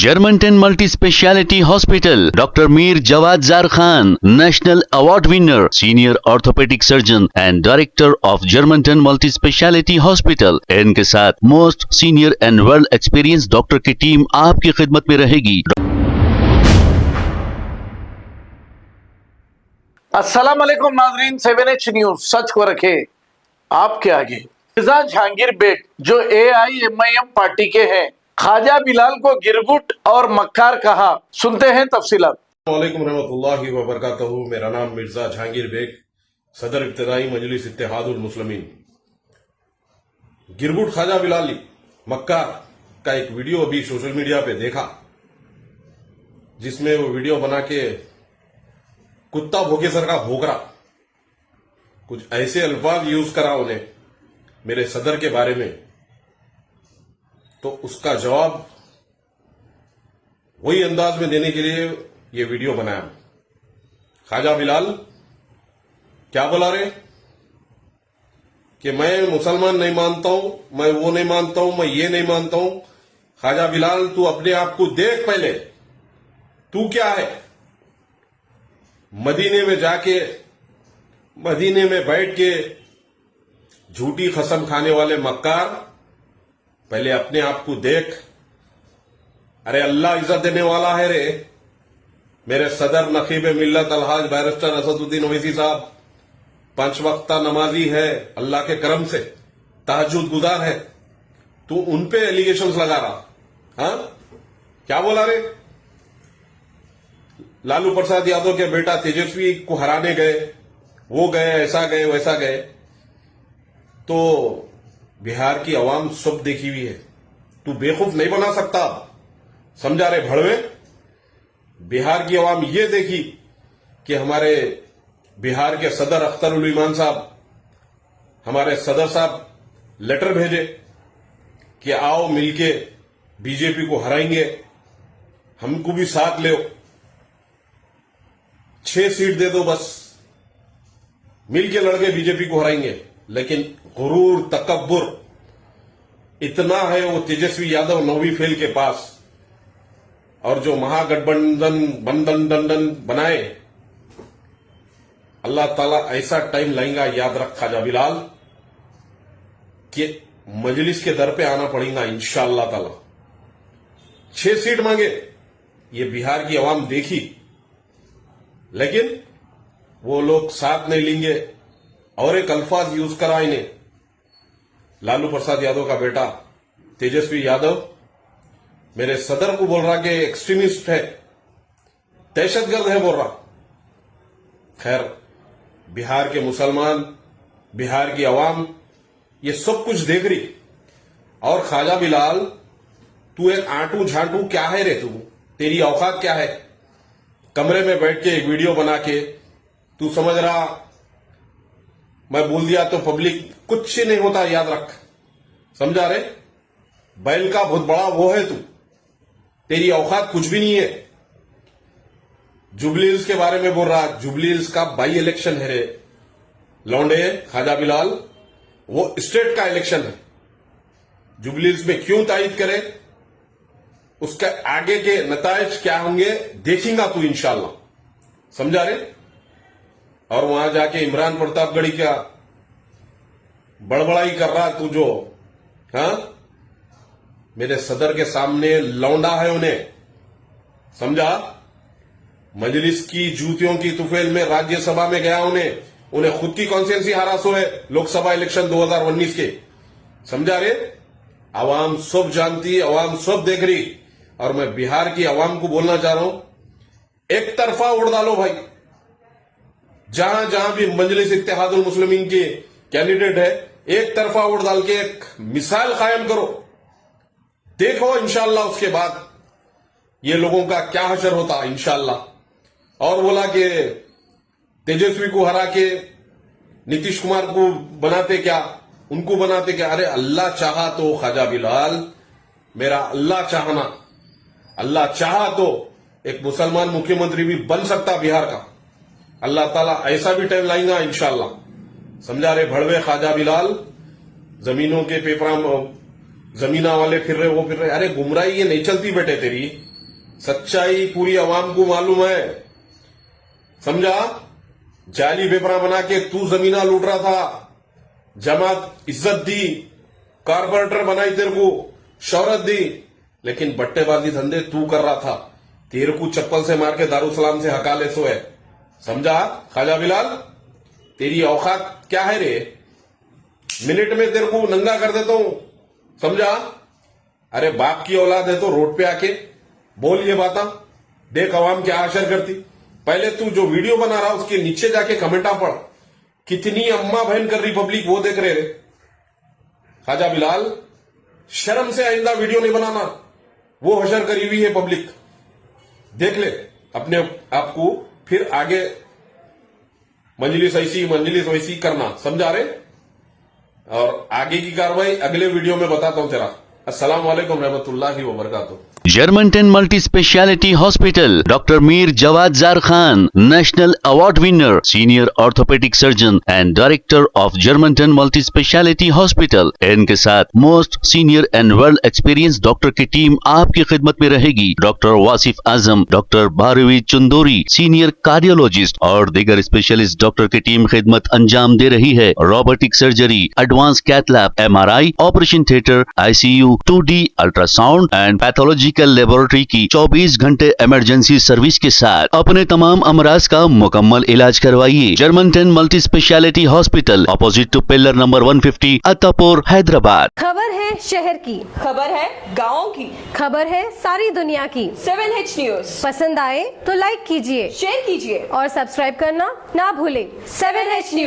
Germantown Multi Speciality Hospital, Dr. Mir Jawad Zar Khan, National Award winner, Senior Orthopedic Surgeon and Director of Germantown Multi Speciality Hospital. इनके साथ most senior and world experience doctor की team आपकी खिदमत में रहेगी। अस्सलाम वालेकुम नाजरीन, 7H न्यूज सच को रखे आपके आगे। मिर्जा जहांगीर बेग जो AIMIM पार्टी के हैं, ख्वाजा बिलाल को गिरगुट और मक्कार कहा। सुनते हैं तफसीलात। वालेकुम रहमतुल्लाहि व बरकातहू। मेरा नाम मिर्जा जहांगीर बेग, सदर इब्तिदाई मजलिस इत्तेहादुल मुस्लिमीन। गिरगुट ख्वाजा बिलाल मक्कार का एक वीडियो अभी सोशल मीडिया पे देखा, जिसमें वो वीडियो बना के कुत्ता भोगे सर का भोगरा कुछ ऐसे अल्फाज यूज करा उन्हें मेरे सदर के बारे में, तो उसका जवाब वही अंदाज में देने के लिए ये वीडियो बनाया। ख्वाजा बिलाल क्या बोला रे कि मैं मुसलमान नहीं मानता हूं, मैं वो नहीं मानता हूं, मैं ये नहीं मानता हूं। ख्वाजा बिलाल तू अपने आप को देख, पहले तू क्या है। मदीने में जाके मदीने में बैठ के झूठी कसम खाने वाले मक्कार, पहले अपने आप को देख। अरे अल्लाह इज्जत देने वाला है रे। मेरे सदर नकीब मिल्लत अलहाज बैरिस्टर असदुद्दीन ओवैसी साहब 5 वक्ता नमाजी है, अल्लाह के करम से तहज्जुद गुजार है। तू उन पे एलिगेशंस लगा रहा। हाँ, क्या बोला रे। लालू प्रसाद यादव के बेटा तेजस्वी को हराने गए, वो गए, ऐसा गए, वैसा गए। तो बिहार की आवाम सब देखी हुई है, तू बेवकूफ नहीं बना सकता। समझा रे भड़वे। बिहार की आवाम ये देखी कि हमारे बिहार के सदर अख्तरुल ईमान साहब, हमारे सदर साहब लेटर भेजे कि आओ मिलके बीजेपी को हराएंगे, हमको भी साथ ले, 6 सीट दे दो, बस मिलके लड़के बीजेपी को हराएंगे। लेकिन गुरूर तकब्बुर इतना है वो तेजस्वी यादव 9वीं फेल के पास, और जो महागठबंधन बंधन बनाए, अल्लाह ताला ऐसा टाइम लाएगा, याद रख ख्वाजा बिलाल, कि मजलिस के दर पे आना पड़ेगा इंशाअल्लाह ताला। 6 सीट मांगे, ये बिहार की आवाम देखी, लेकिन वो लोग साथ नहीं लेंगे। और एक अल्फाज यूज करा इन्हें, लालू प्रसाद यादव का बेटा तेजस्वी यादव मेरे सदर को बोल रहा कि एक्सट्रीमिस्ट है, दहशतगर्द है बोल रहा। खैर, बिहार के मुसलमान, बिहार की आवाम ये सब कुछ देख रही। और ख्वाजा बिलाल तू एक आंटू झांटू क्या है रे। तू, तेरी औकात क्या है। कमरे में बैठ के एक वीडियो बना के तू समझ रहा मैं बोल दिया तो पब्लिक, कुछ नहीं होता, याद रख। समझा रे। बैल का बहुत बड़ा वो है तू, तेरी औकात कुछ भी नहीं है। जुबली हिल्स के बारे में बोल रहा, जुबली हिल्स का बाई इलेक्शन है रे लौंडे ख्वाजा बिलाल, वो स्टेट का इलेक्शन है। जुबली हिल्स में क्यों तायद करे, उसके आगे के नतायज क्या होंगे देखेगा तू इंशाल्लाह। समझा रे। और वहां जाके इमरान प्रतापगढ़ी का बड़बड़ाई कर रहा तू, जो हाँ मेरे सदर के सामने लौंडा है उन्हें। समझा। मजलिस की जूतियों की तुफेल में राज्यसभा में गया, उन्हें खुद की कॉन्स्टिट्यूंसी हरासो है लोकसभा इलेक्शन 2019 के। समझा रे। आवाम सब जानती, आवाम सब देख रही। और मैं बिहार की आवाम को बोलना चाह रहा हूं, एक तरफा उड़ डालो भाई। जहां जहां भी मजलिस इत्तेहादुल मुस्लिमीन के कैंडिडेट है, एक तरफा वोट डाल के एक मिसाल कायम करो। देखो इंशाअल्लाह उसके बाद ये लोगों का क्या हशर होता इंशाअल्लाह। और बोला कि तेजस्वी को हरा के नीतीश कुमार को बनाते क्या, उनको बनाते क्या। अरे अल्लाह चाहा तो ख्वाजा बिलाल, मेरा अल्लाह चाहना, अल्लाह चाहा तो एक मुसलमान मुख्यमंत्री भी बन सकता बिहार का। अल्लाह ताला ऐसा भी टाइम लाएगा इंशाअल्लाह। समझा रे भड़वे ख्वाजा बिलाल। जमीनों के पेपर जमीना वाले फिर रहे, वो फिर रहे। अरे गुमराही ये नहीं चलती बेटे तेरी। सच्चाई पूरी आवाम को मालूम है, समझा। जाली पेपरा बना के तू जमीना लूट रहा था, जमात इज्जत दी, कारपोरेटर बनाई, तेरे को शौहरत दी, लेकिन बट्टेबाजी धंधे तू कर रहा था। तेरे को चप्पल से मार के दारुसलाम से हकाले सो है, समझा ख्वाजा बिलाल। तेरी औकात क्या है रे? मिनट में तेरे को नंगा कर देता हूं, समझा। अरे बाप की औलाद है तो रोड पे आके बोल ये बाता, देख अवाम क्या असर करती। पहले तू जो वीडियो बना रहा उसके नीचे जाके कमेंटा पढ़, कितनी अम्मा बहन कर रही पब्लिक, वो देख रहे रे। ख्वाजा बिलाल, शर्म से आइंदा वीडियो नहीं बनाना, वो हशर करी हुई है पब्लिक, देख ले अपने आप को, फिर आगे मजलिस वैसी करना, समझा रे। और आगे की कार्रवाई अगले वीडियो में बताता हूं तेरा। अस्सलाम वालेकुम रहमतुल्लाहि व बरकातुहू। Germantown Multi Speciality Hospital, Dr. Mir Jawad Zar Khan, National Award winner, Senior Orthopedic Surgeon and Director of Germantown Multi Speciality Hospital। इनके साथ most senior and world experience doctor की टीम आपकी खिदमत में रहेगी। डॉक्टर वासिफ आजम, डॉक्टर भारवी चुंदोरी, सीनियर कार्डियोलॉजिस्ट और दीगर specialist doctor की टीम खिदमत अंजाम दे रही है। Robotic surgery, advance cath lab, MRI, operation theatre, ICU, 2D ultrasound and pathology laboratory की 24 घंटे इमरजेंसी सर्विस के साथ अपने तमाम अमराज का मुकम्मल इलाज करवाइए। Germanten multi speciality hospital, opposite to pillar number 150, Attapur, Hyderabad. खबर है शहर की, खबर है गाँव की, खबर है सारी दुनिया की। 7H न्यूज पसंद आए तो लाइक कीजिए, शेयर कीजिए और सब्सक्राइब करना ना भूलें। 7H news.